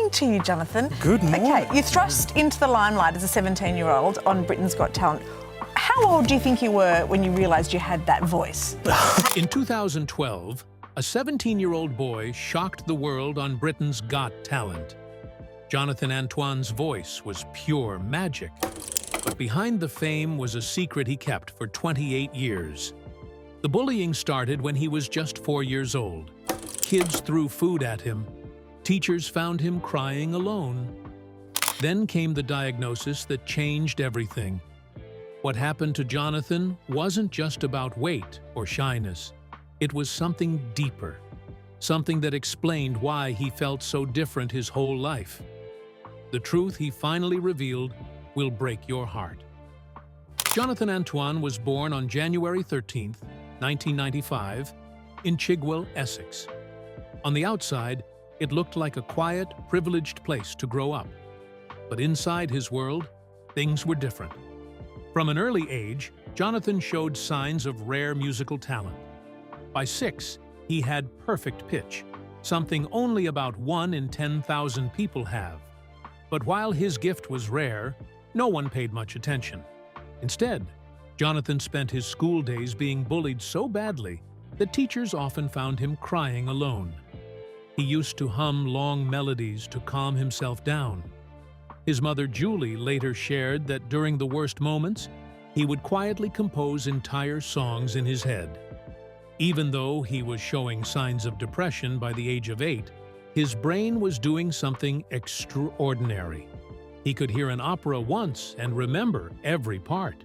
morning to you, Jonathan. Good morning. Okay, you're thrust into the limelight as a 17-year-old on Britain's Got Talent. How old do you think you were when you realised you had that voice? In 2012, a 17-year-old boy shocked the world on Britain's Got Talent. Jonathan Antoine's voice was pure magic, but behind the fame was a secret he kept for 28 years. The bullying started when he was just 4 years old. Kids threw food at him. Teachers found him crying alone. Then came the diagnosis that changed everything. What happened to Jonathan wasn't just about weight or shyness. It was something deeper, something that explained why he felt so different his whole life. The truth he finally revealed will break your heart. Jonathan Antoine was born on January 13, 1995, in Chigwell, Essex. On the outside, it looked like a quiet, privileged place to grow up. But inside his world, things were different. From an early age, Jonathan showed signs of rare musical talent. By 6, he had perfect pitch, something only about 1 in 10,000 people have. But while his gift was rare, no one paid much attention. Instead, Jonathan spent his school days being bullied so badly that teachers often found him crying alone. He used to hum long melodies to calm himself down. His mother Julie later shared that during the worst moments, he would quietly compose entire songs in his head. Even though he was showing signs of depression by the age of 8, his brain was doing something extraordinary. He could hear an opera once and remember every part.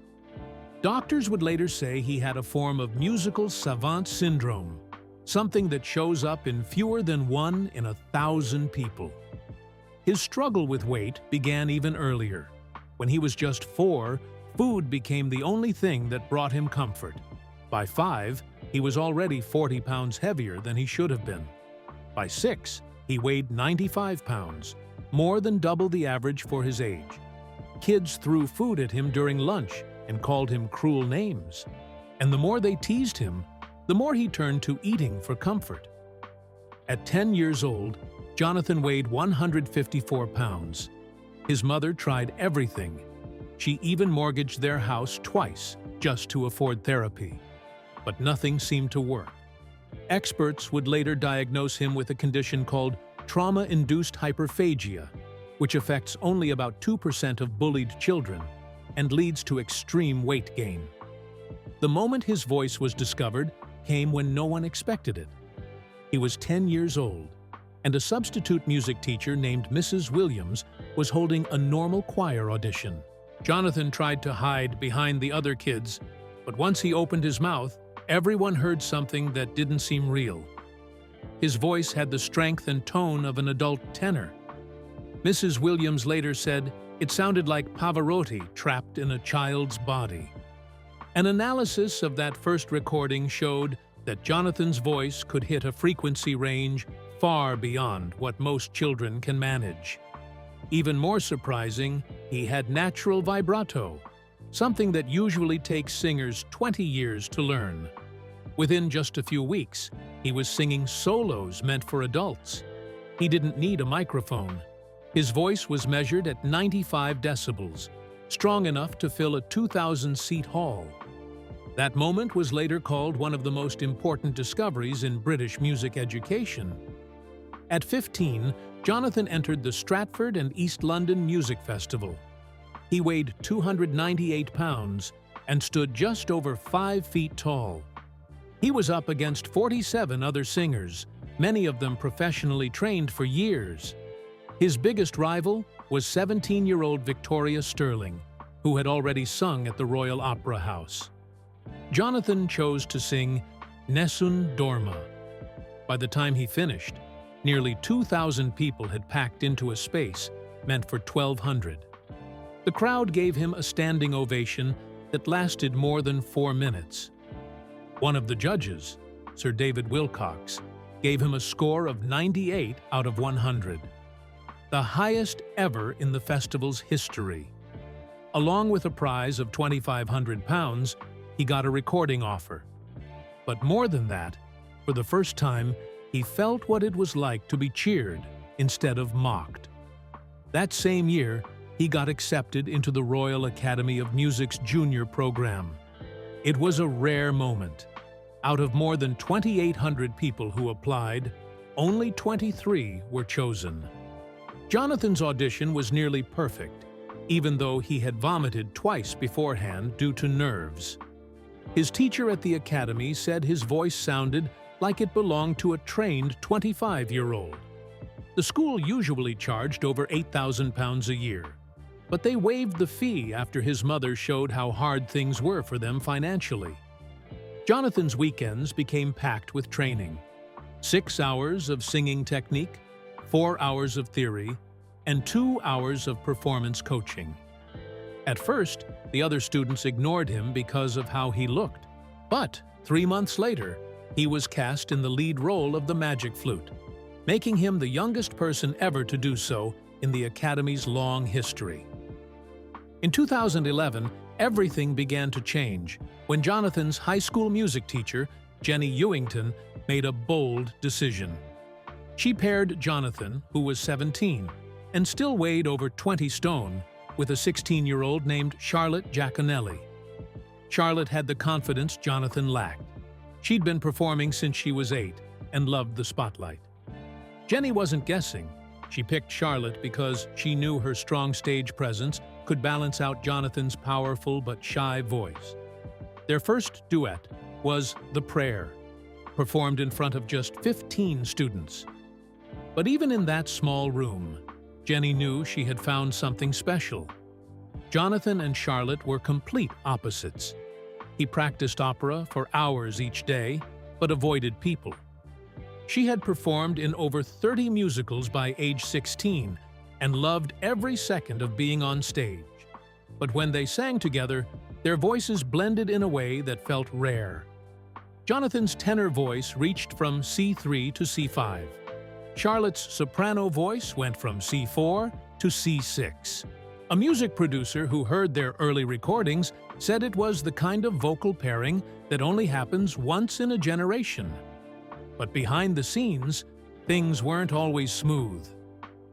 Doctors would later say he had a form of musical savant syndrome, something that shows up in fewer than 1 in 1,000 people. His struggle with weight began even earlier. When he was just 4, food became the only thing that brought him comfort. By 5, he was already 40 pounds heavier than he should have been. By 6, he weighed 95 pounds, more than double the average for his age. Kids threw food at him during lunch and called him cruel names. And the more they teased him, the more he turned to eating for comfort. At 10 years old, Jonathan weighed 154 pounds. His mother tried everything. She even mortgaged their house twice just to afford therapy. But nothing seemed to work. Experts would later diagnose him with a condition called trauma-induced hyperphagia, which affects only about 2% of bullied children and leads to extreme weight gain. The moment his voice was discovered came when no one expected it. He was 10 years old, and a substitute music teacher named Mrs. Williams was holding a normal choir audition. Jonathan tried to hide behind the other kids, but once he opened his mouth, everyone heard something that didn't seem real. His voice had the strength and tone of an adult tenor. Mrs. Williams later said it sounded like Pavarotti trapped in a child's body. An analysis of that first recording showed that Jonathan's voice could hit a frequency range far beyond what most children can manage. Even more surprising, he had natural vibrato, something that usually takes singers 20 years to learn. Within just a few weeks, he was singing solos meant for adults. He didn't need a microphone. His voice was measured at 95 decibels, strong enough to fill a 2,000-seat hall. That moment was later called one of the most important discoveries in British music education. At 15, Jonathan entered the Stratford and East London Music Festival. He weighed 298 pounds and stood just over 5 feet tall. He was up against 47 other singers, many of them professionally trained for years. His biggest rival was 17-year-old Victoria Sterling, who had already sung at the Royal Opera House. Jonathan chose to sing Nessun Dorma. By the time he finished, nearly 2,000 people had packed into a space meant for 1,200. The crowd gave him a standing ovation that lasted more than 4 minutes. One of the judges, Sir David Wilcox, gave him a score of 98 out of 100, the highest ever in the festival's history. Along with a prize of £2,500, he got a recording offer. But more than that, for the first time, he felt what it was like to be cheered instead of mocked. That same year, he got accepted into the Royal Academy of Music's junior program. It was a rare moment. Out of more than 2,800 people who applied, only 23 were chosen. Jonathan's audition was nearly perfect, even though he had vomited twice beforehand due to nerves. His teacher at the academy said his voice sounded like it belonged to a trained 25-year-old. The school usually charged over £8,000 a year, but they waived the fee after his mother showed how hard things were for them financially. Jonathan's weekends became packed with training. 6 hours of singing technique, 4 hours of theory, and 2 hours of performance coaching. At first, the other students ignored him because of how he looked. But 3 months later, he was cast in the lead role of the Magic Flute, making him the youngest person ever to do so in the Academy's long history. In 2011, everything began to change when Jonathan's high school music teacher, Jenny Ewington, made a bold decision. She paired Jonathan, who was 17 and still weighed over 20 stone, with a 16-year-old named Charlotte Giaconelli. Charlotte had the confidence Jonathan lacked. She'd been performing since she was 8 and loved the spotlight. Jenny wasn't guessing. She picked Charlotte because she knew her strong stage presence could balance out Jonathan's powerful but shy voice. Their first duet was The Prayer, performed in front of just 15 students. But even in that small room, Jenny knew she had found something special. Jonathan and Charlotte were complete opposites. He practiced opera for hours each day, but avoided people. She had performed in over 30 musicals by age 16 and loved every second of being on stage. But when they sang together, their voices blended in a way that felt rare. Jonathan's tenor voice reached from C3 to C5. Charlotte's soprano voice went from C4 to C6. A music producer who heard their early recordings said it was the kind of vocal pairing that only happens once in a generation. But behind the scenes, things weren't always smooth.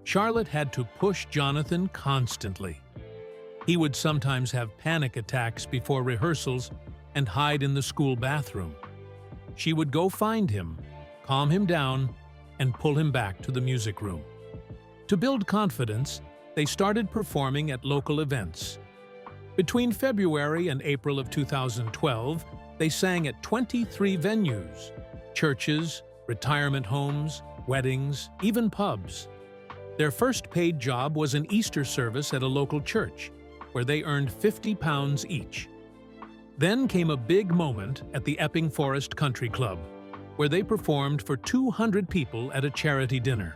Charlotte had to push Jonathan constantly. He would sometimes have panic attacks before rehearsals and hide in the school bathroom. She would go find him, calm him down, and pull him back to the music room. To build confidence, they started performing at local events. Between February and April of 2012, they sang at 23 venues: churches, retirement homes, weddings, even pubs. Their first paid job was an Easter service at a local church, where they earned £50 each. Then came a big moment at the Epping Forest Country Club, where they performed for 200 people at a charity dinner.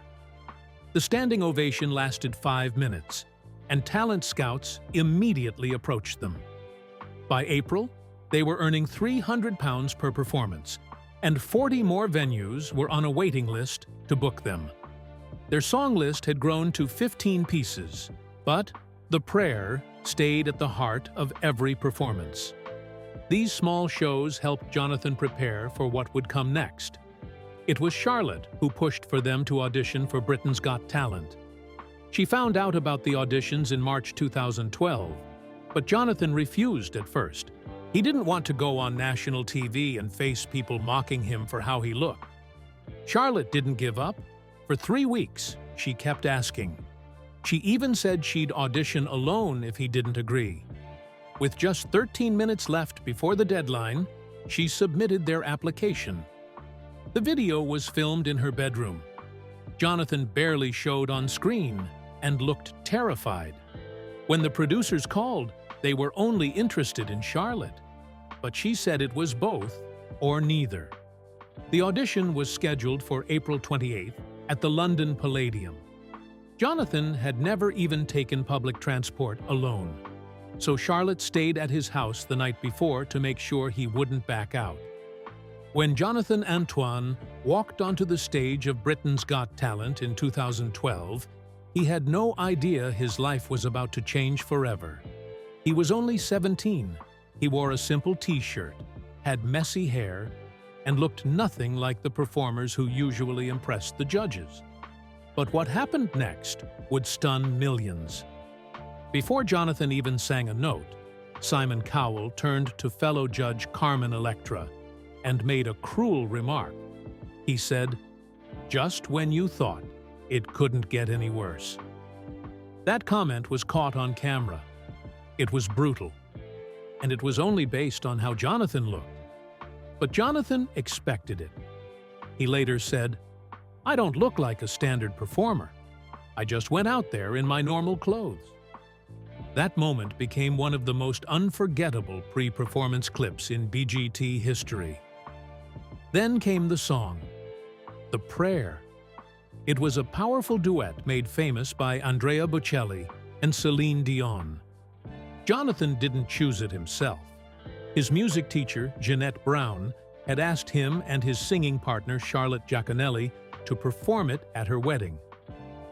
The standing ovation lasted 5 minutes, and talent scouts immediately approached them. By April, they were earning £300 per performance, and 40 more venues were on a waiting list to book them. Their song list had grown to 15 pieces, but The Prayer stayed at the heart of every performance. These small shows helped Jonathan prepare for what would come next. It was Charlotte who pushed for them to audition for Britain's Got Talent. She found out about the auditions in March 2012, but Jonathan refused at first. He didn't want to go on national TV and face people mocking him for how he looked. Charlotte didn't give up. For 3 weeks, she kept asking. She even said she'd audition alone if he didn't agree. With just 13 minutes left before the deadline, she submitted their application. The video was filmed in her bedroom. Jonathan barely showed on screen and looked terrified. When the producers called, they were only interested in Charlotte, but she said it was both or neither. The audition was scheduled for April 28th at the London Palladium. Jonathan had never even taken public transport alone, so Charlotte stayed at his house the night before to make sure he wouldn't back out. When Jonathan Antoine walked onto the stage of Britain's Got Talent in 2012, he had no idea his life was about to change forever. He was only 17. He wore a simple t-shirt, had messy hair, and looked nothing like the performers who usually impressed the judges. But what happened next would stun millions. Before Jonathan even sang a note, Simon Cowell turned to fellow judge Carmen Electra and made a cruel remark. He said, "Just when you thought it couldn't get any worse." That comment was caught on camera. It was brutal, and it was only based on how Jonathan looked. But Jonathan expected it. He later said, "I don't look like a standard performer. I just went out there in my normal clothes." That moment became one of the most unforgettable pre-performance clips in BGT history. Then came the song, The Prayer. It was a powerful duet made famous by Andrea Bocelli and Celine Dion. Jonathan didn't choose it himself. His music teacher, Jeanette Brown, had asked him and his singing partner, Charlotte Giaconelli, to perform it at her wedding.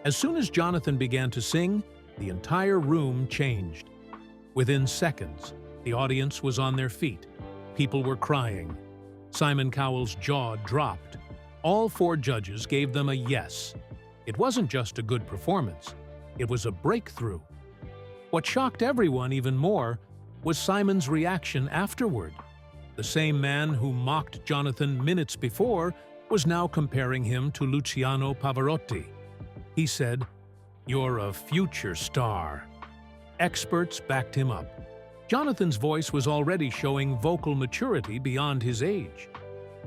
As soon as Jonathan began to sing, the entire room changed. Within seconds, the audience was on their feet. People were crying. Simon Cowell's jaw dropped. All 4 judges gave them a yes. It wasn't just a good performance, it was a breakthrough. What shocked everyone even more was Simon's reaction afterward. The same man who mocked Jonathan minutes before was now comparing him to Luciano Pavarotti. He said, "You're a future star." Experts backed him up. Jonathan's voice was already showing vocal maturity beyond his age.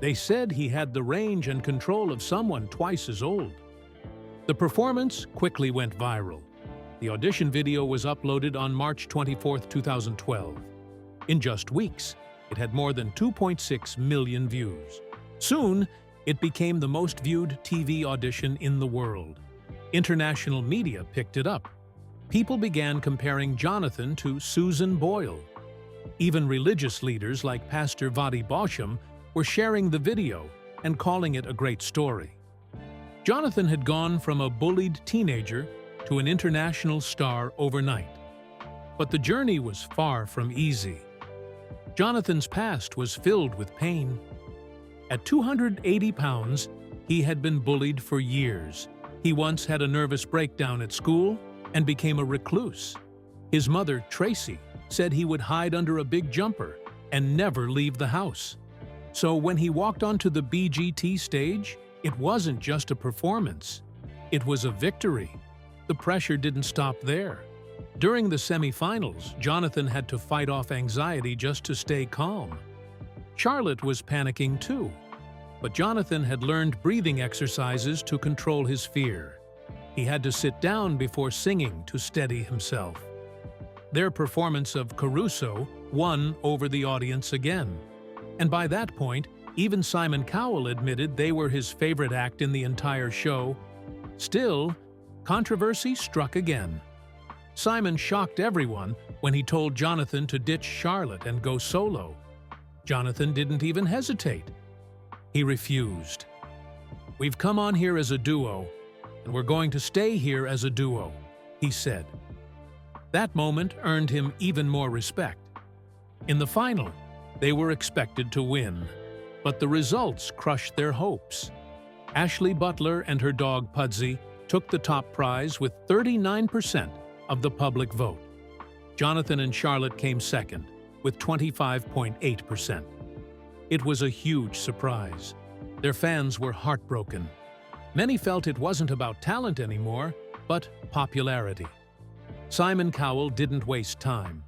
They said he had the range and control of someone twice as old. The performance quickly went viral. The audition video was uploaded on March 24, 2012. In just weeks, it had more than 2.6 million views. Soon, it became the most viewed TV audition in the world. International media picked it up. People began comparing Jonathan to Susan Boyle. Even religious leaders like Pastor Vadi Bosham were sharing the video and calling it a great story. Jonathan had gone from a bullied teenager to an international star overnight. But the journey was far from easy. Jonathan's past was filled with pain. At 280 pounds, he had been bullied for years. He once had a nervous breakdown at school and became a recluse. His mother, Tracy, said he would hide under a big jumper and never leave the house. So when he walked onto the BGT stage, it wasn't just a performance. It was a victory. The pressure didn't stop there. During the semifinals, Jonathan had to fight off anxiety just to stay calm. Charlotte was panicking too, but Jonathan had learned breathing exercises to control his fear. He had to sit down before singing to steady himself. Their performance of Caruso won over the audience again. And by that point, even Simon Cowell admitted they were his favorite act in the entire show. Still, controversy struck again. Simon shocked everyone when he told Jonathan to ditch Charlotte and go solo. Jonathan didn't even hesitate. He refused. "We've come on here as a duo, and we're going to stay here as a duo," he said. That moment earned him even more respect. In the final, they were expected to win, but the results crushed their hopes. Ashley Butler and her dog Pudsey took the top prize with 39% of the public vote. Jonathan and Charlotte came second, with 25.8%. It was a huge surprise. Their fans were heartbroken. Many felt it wasn't about talent anymore, but popularity. Simon Cowell didn't waste time.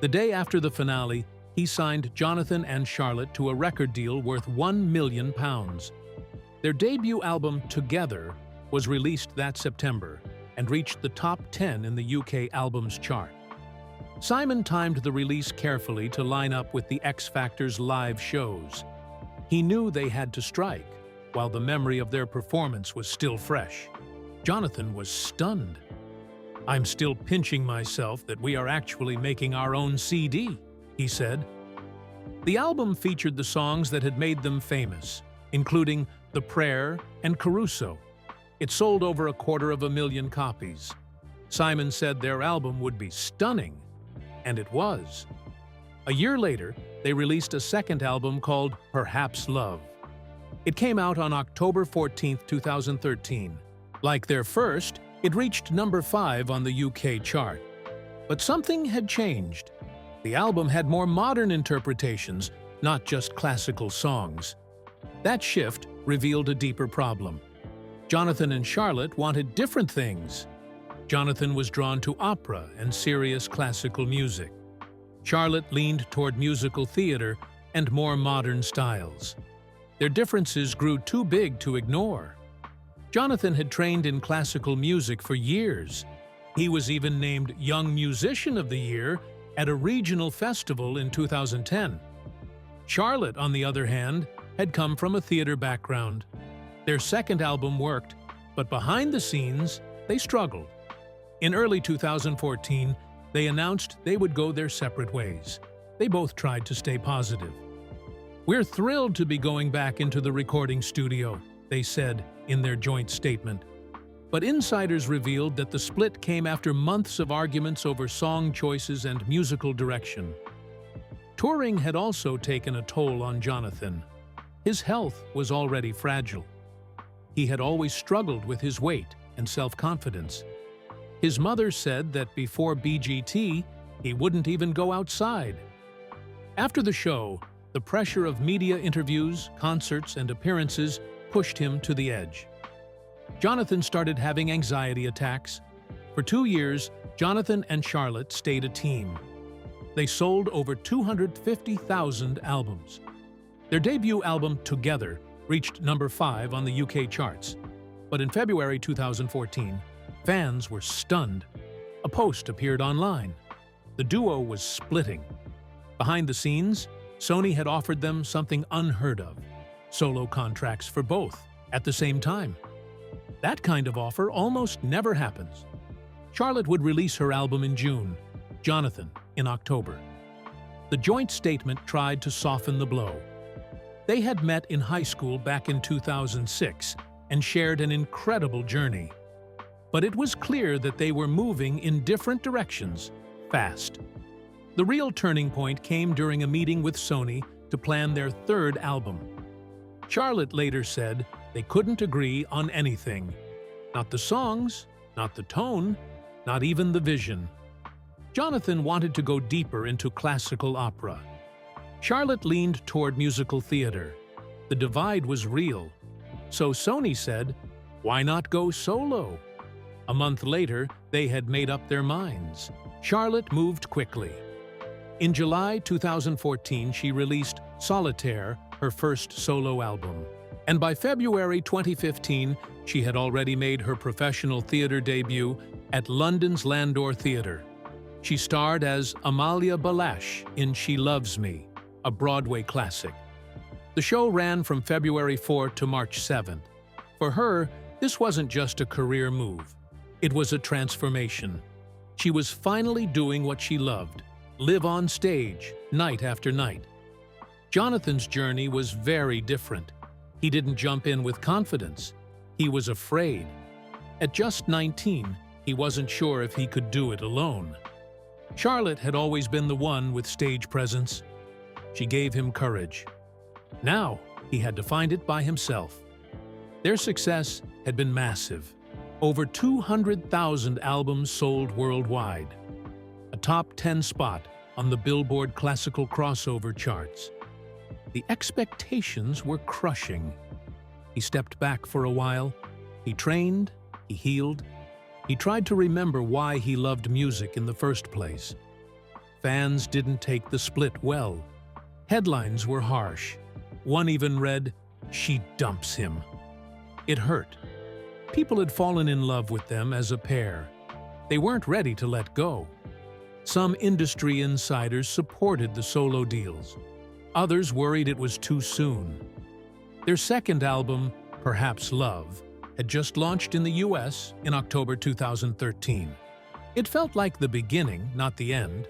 The day after the finale, he signed Jonathan and Charlotte to a record deal worth £1 million. Their debut album, Together, was released that September and reached the top 10 in the UK albums chart. Simon timed the release carefully to line up with the X Factor's live shows. He knew they had to strike, while the memory of their performance was still fresh. Jonathan was stunned. "I'm still pinching myself that we are actually making our own CD," he said. The album featured the songs that had made them famous, including The Prayer and Caruso. It sold over 250,000 copies. Simon said their album would be stunning, and it was. A year later, they released a second album called Perhaps Love. It came out on October 14, 2013. Like their first, It reached number 5 on the UK chart. But something had changed. The album had more modern interpretations, not just classical songs. That shift revealed a deeper problem. Jonathan and Charlotte wanted different things. Jonathan was drawn to opera and serious classical music. Charlotte leaned toward musical theater and more modern styles. Their differences grew too big to ignore. Jonathan had trained in classical music for years. He was even named Young Musician of the Year at a regional festival in 2010. Charlotte, on the other hand, had come from a theater background. Their second album worked, but behind the scenes, they struggled. In early 2014, they announced they would go their separate ways. They both tried to stay positive. "We're thrilled to be going back into the recording studio," they said in their joint statement. But insiders revealed that the split came after months of arguments over song choices and musical direction. Touring had also taken a toll on Jonathan. His health was already fragile. He had always struggled with his weight and self-confidence. His mother said that before BGT, he wouldn't even go outside. After the show, the pressure of media interviews, concerts, and appearances pushed him to the edge. Jonathan started having anxiety attacks. For 2 years, Jonathan and Charlotte stayed a team. They sold over 250,000 albums. Their debut album, Together, reached number 5 on the UK charts. But in February 2014, fans were stunned. A post appeared online. The duo was splitting. Behind the scenes, Sony had offered them something unheard of: solo contracts for both at the same time. That kind of offer almost never happens. Charlotte would release her album in June, Jonathan in October. The joint statement tried to soften the blow. They had met in high school back in 2006 and shared an incredible journey. But it was clear that they were moving in different directions, fast. The real turning point came during a meeting with Sony to plan their third album. Charlotte later said they couldn't agree on anything. Not the songs, not the tone, not even the vision. Jonathan wanted to go deeper into classical opera. Charlotte leaned toward musical theater. The divide was real. So Sony said, "Why not go solo?" A month later, they had made up their minds. Charlotte moved quickly. In July 2014, she released Solitaire, her first solo album. And by February 2015, she had already made her professional theater debut at London's Landor Theatre. She starred as Amalia Balash in She Loves Me, a Broadway classic. The show ran from February 4 to March 7. For her, this wasn't just a career move. It was a transformation. She was finally doing what she loved: live on stage, night after night. Jonathan's journey was very different. He didn't jump in with confidence. He was afraid. At just 19, he wasn't sure if he could do it alone. Charlotte had always been the one with stage presence. She gave him courage. Now, he had to find it by himself. Their success had been massive. Over 200,000 albums sold worldwide. A top 10 spot on the Billboard Classical Crossover charts. The expectations were crushing. He stepped back for a while. He trained, he healed. He tried to remember why he loved music in the first place. Fans didn't take the split well. Headlines were harsh. One even read, "She dumps him." It hurt. People had fallen in love with them as a pair. They weren't ready to let go. Some industry insiders supported the solo deals. Others worried it was too soon. Their second album, Perhaps Love, had just launched in the US in October 2013. It felt like the beginning, not the end,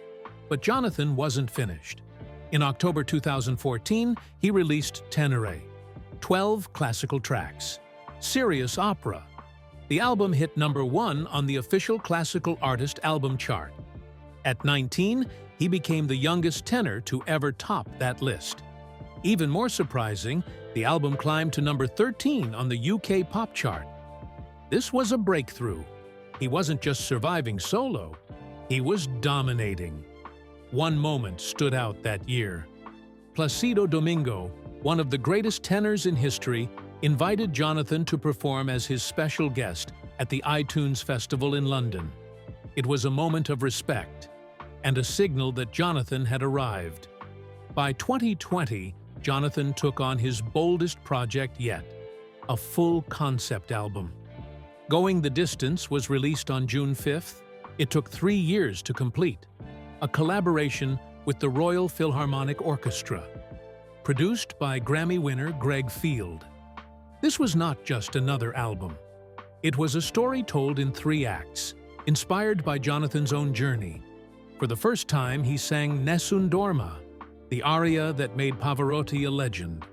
but Jonathan wasn't finished. In October 2014, he released Tenere, 12 classical tracks. Serious opera. The album hit number 1 on the official classical artist album chart. At 19, he became the youngest tenor to ever top that list. Even more surprising, the album climbed to number 13 on the UK pop chart. This was a breakthrough. He wasn't just surviving solo, he was dominating. One moment stood out that year. Placido Domingo, one of the greatest tenors in history, invited Jonathan to perform as his special guest at the iTunes Festival in London. It was a moment of respect and a signal that Jonathan had arrived. By 2020, Jonathan took on his boldest project yet, a full concept album. Going the Distance was released on June 5th. It took 3 years to complete, a collaboration with the Royal Philharmonic Orchestra, produced by Grammy winner Greg Field. This was not just another album. It was a story told in 3 acts, inspired by Jonathan's own journey. For the first time, he sang Nessun Dorma, the aria that made Pavarotti a legend.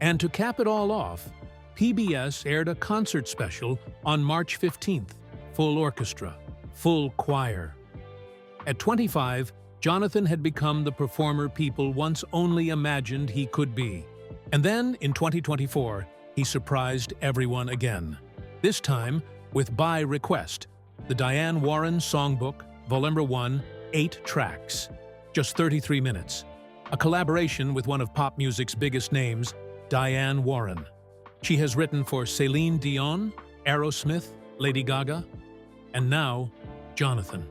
And to cap it all off, PBS aired a concert special on March 15th, full orchestra, full choir. At 25, Jonathan had become the performer people once only imagined he could be. And then, in 2024, he surprised everyone again. This time with By Request, the Diane Warren Songbook, Volume 1, 8 tracks, just 33 minutes. A collaboration with one of pop music's biggest names, Diane Warren. She has written for Celine Dion, Aerosmith, Lady Gaga, and now, Jonathan.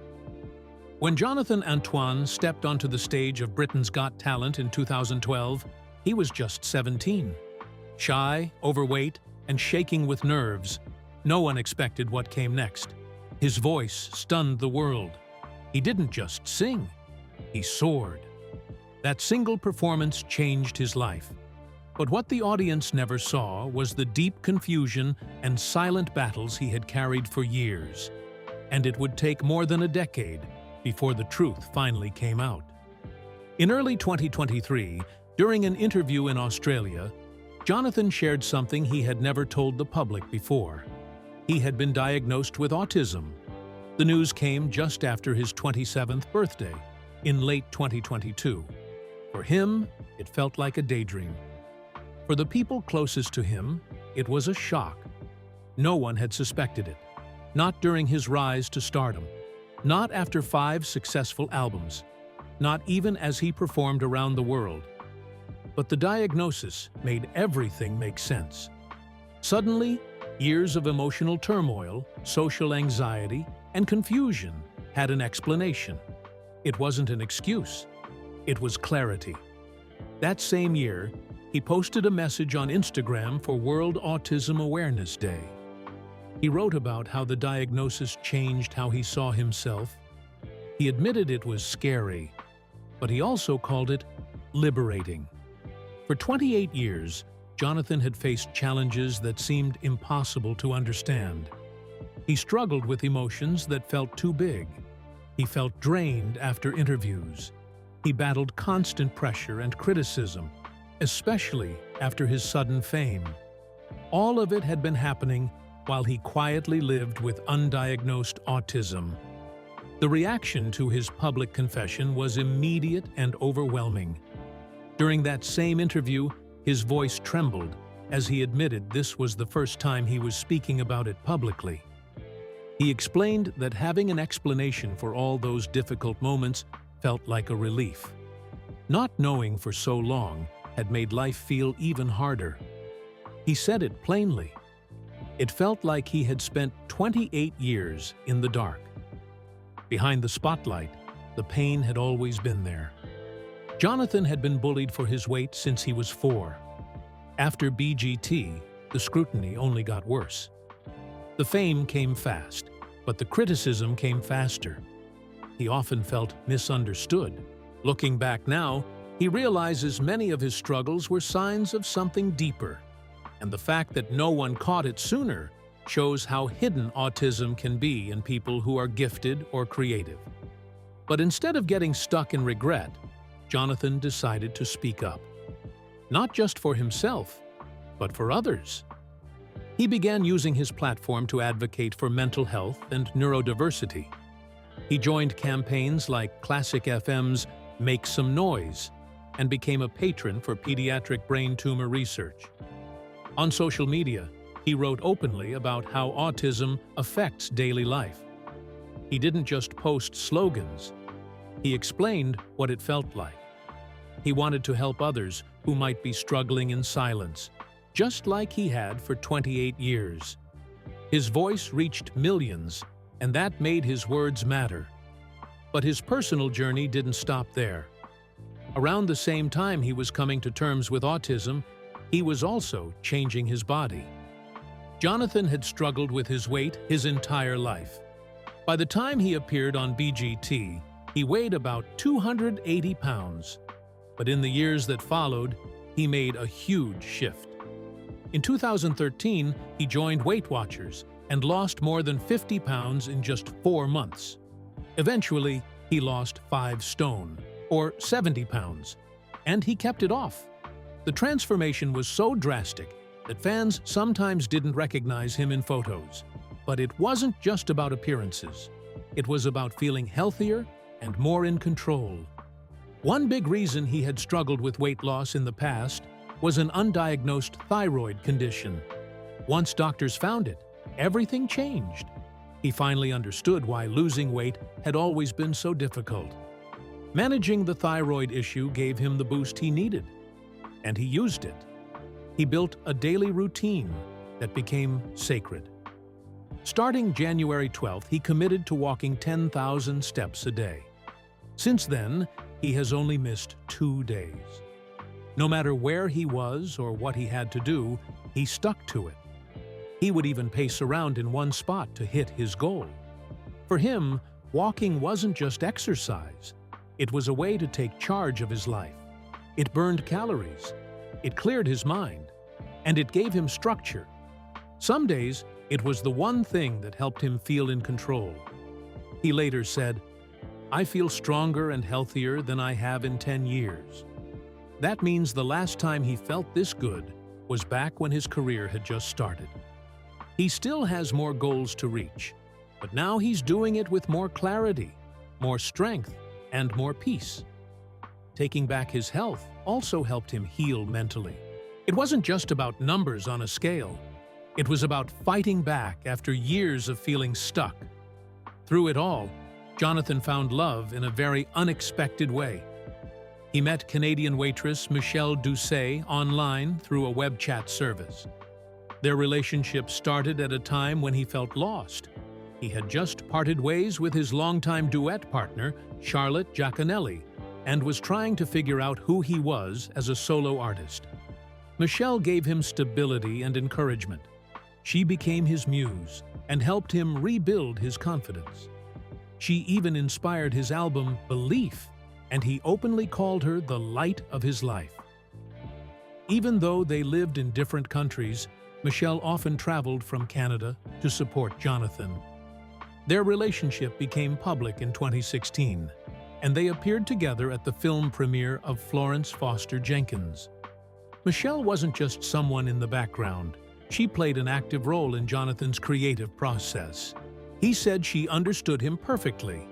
When Jonathan Antoine stepped onto the stage of Britain's Got Talent in 2012, he was just 17. Shy, overweight, and shaking with nerves, no one expected what came next. His voice stunned the world. He didn't just sing, he soared. That single performance changed his life. But what the audience never saw was the deep confusion and silent battles he had carried for years. And it would take more than a decade before the truth finally came out. In early 2023, during an interview in Australia, Jonathan shared something he had never told the public before. He had been diagnosed with autism. The news came just after his 27th birthday, in late 2022. For him, it felt like a daydream. For the people closest to him, it was a shock. No one had suspected it. Not during his rise to stardom. Not after 5 successful albums. Not even as he performed around the world. But the diagnosis made everything make sense. Suddenly, years of emotional turmoil, social anxiety, and confusion had an explanation. It wasn't an excuse. It was clarity. That same year, he posted a message on Instagram for World Autism Awareness Day. He wrote about how the diagnosis changed how he saw himself. He admitted it was scary, but he also called it liberating. For 28 years, Jonathan had faced challenges that seemed impossible to understand. He struggled with emotions that felt too big. He felt drained after interviews. He battled constant pressure and criticism, especially after his sudden fame. All of it had been happening while he quietly lived with undiagnosed autism. The reaction to his public confession was immediate and overwhelming. During that same interview, his voice trembled as he admitted this was the first time he was speaking about it publicly. He explained that having an explanation for all those difficult moments felt like a relief. Not knowing for so long had made life feel even harder. He said it plainly. It felt like he had spent 28 years in the dark. Behind the spotlight, the pain had always been there. Jonathan had been bullied for his weight since he was 4. After BGT, the scrutiny only got worse. The fame came fast, but the criticism came faster. He often felt misunderstood. Looking back now, he realizes many of his struggles were signs of something deeper, and the fact that no one caught it sooner shows how hidden autism can be in people who are gifted or creative. But instead of getting stuck in regret, Jonathan decided to speak up. Not just for himself, but for others. He began using his platform to advocate for mental health and neurodiversity. He joined campaigns like Classic FM's Make Some Noise and became a patron for pediatric brain tumor research. On social media, he wrote openly about how autism affects daily life, He didn't just post slogans. He explained what it felt like. He wanted to help others who might be struggling in silence, just like he had for 28 years. His voice reached millions, and that made his words matter. But his personal journey didn't stop there. Around the same time he was coming to terms with autism, he was also changing his body. Jonathan had struggled with his weight his entire life. By the time he appeared on BGT, he weighed about 280 pounds. But in the years that followed, he made a huge shift. In 2013, he joined Weight Watchers and lost more than 50 pounds in just 4 months. Eventually, he lost 5 stone, or 70 pounds, and he kept it off. The transformation was so drastic that fans sometimes didn't recognize him in photos. But it wasn't just about appearances. It was about feeling healthier and more in control. One big reason he had struggled with weight loss in the past was an undiagnosed thyroid condition. Once doctors found it, everything changed. He finally understood why losing weight had always been so difficult. Managing the thyroid issue gave him the boost he needed, and he used it. He built a daily routine that became sacred. Starting January 12th, he committed to walking 10,000 steps a day. Since then, he has only missed 2 days. No matter where he was or what he had to do, he stuck to it. He would even pace around in one spot to hit his goal. For him, walking wasn't just exercise. It was a way to take charge of his life. It burned calories, it cleared his mind, and it gave him structure. Some days, it was the one thing that helped him feel in control. He later said, "I feel stronger and healthier than I have in 10 years." That means the last time he felt this good was back when his career had just started. He still has more goals to reach, but now he's doing it with more clarity, more strength, and more peace. Taking back his health also helped him heal mentally. It wasn't just about numbers on a scale. It was about fighting back after years of feeling stuck. Through it all, Jonathan found love in a very unexpected way. He met Canadian waitress Michelle Doucet online through a web chat service. Their relationship started at a time when he felt lost. He had just parted ways with his longtime duet partner, Charlotte Giaconelli, and was trying to figure out who he was as a solo artist. Michelle gave him stability and encouragement. She became his muse and helped him rebuild his confidence. She even inspired his album Belief, and he openly called her the light of his life. Even though they lived in different countries, Michelle often traveled from Canada to support Jonathan. Their relationship became public in 2016, and they appeared together at the film premiere of Florence Foster Jenkins. Michelle wasn't just someone in the background. She played an active role in Jonathan's creative process. He said she understood him perfectly.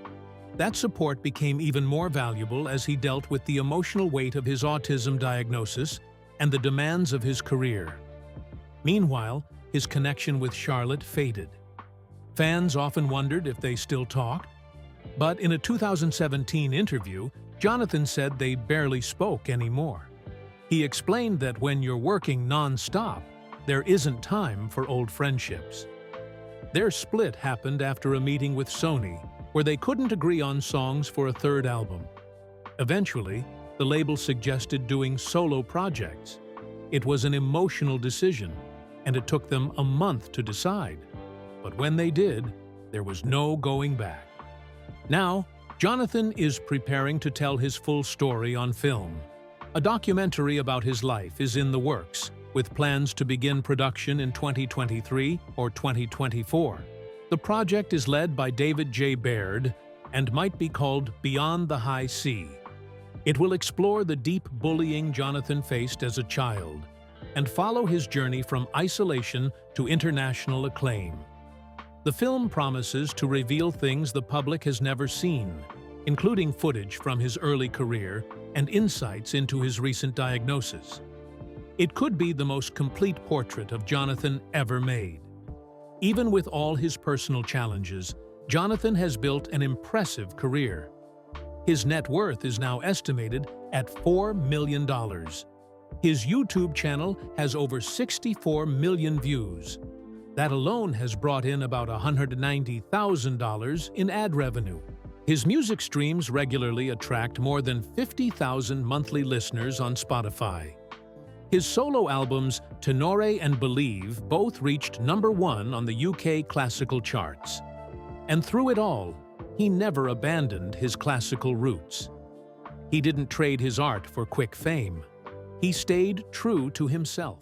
That support became even more valuable as he dealt with the emotional weight of his autism diagnosis and the demands of his career. Meanwhile, his connection with Charlotte faded. Fans often wondered if they still talked, but in a 2017 interview, Jonathan said they barely spoke anymore. He explained that when you're working non-stop, there isn't time for old friendships. Their split happened after a meeting with Sony, where they couldn't agree on songs for a third album. Eventually, the label suggested doing solo projects. It was an emotional decision, and it took them a month to decide. But when they did, there was no going back. Now, Jonathan is preparing to tell his full story on film. A documentary about his life is in the works, with plans to begin production in 2023 or 2024. The project is led by David J. Baird and might be called Beyond the High Sea. It will explore the deep bullying Jonathan faced as a child and follow his journey from isolation to international acclaim. The film promises to reveal things the public has never seen, including footage from his early career and insights into his recent diagnosis. It could be the most complete portrait of Jonathan ever made. Even with all his personal challenges, Jonathan has built an impressive career. His net worth is now estimated at $4 million. His YouTube channel has over 64 million views. That alone has brought in about $190,000 in ad revenue. His music streams regularly attract more than 50,000 monthly listeners on Spotify. His solo albums, Tenore and Believe, both reached #1 on the UK classical charts. And through it all, he never abandoned his classical roots. He didn't trade his art for quick fame. He stayed true to himself.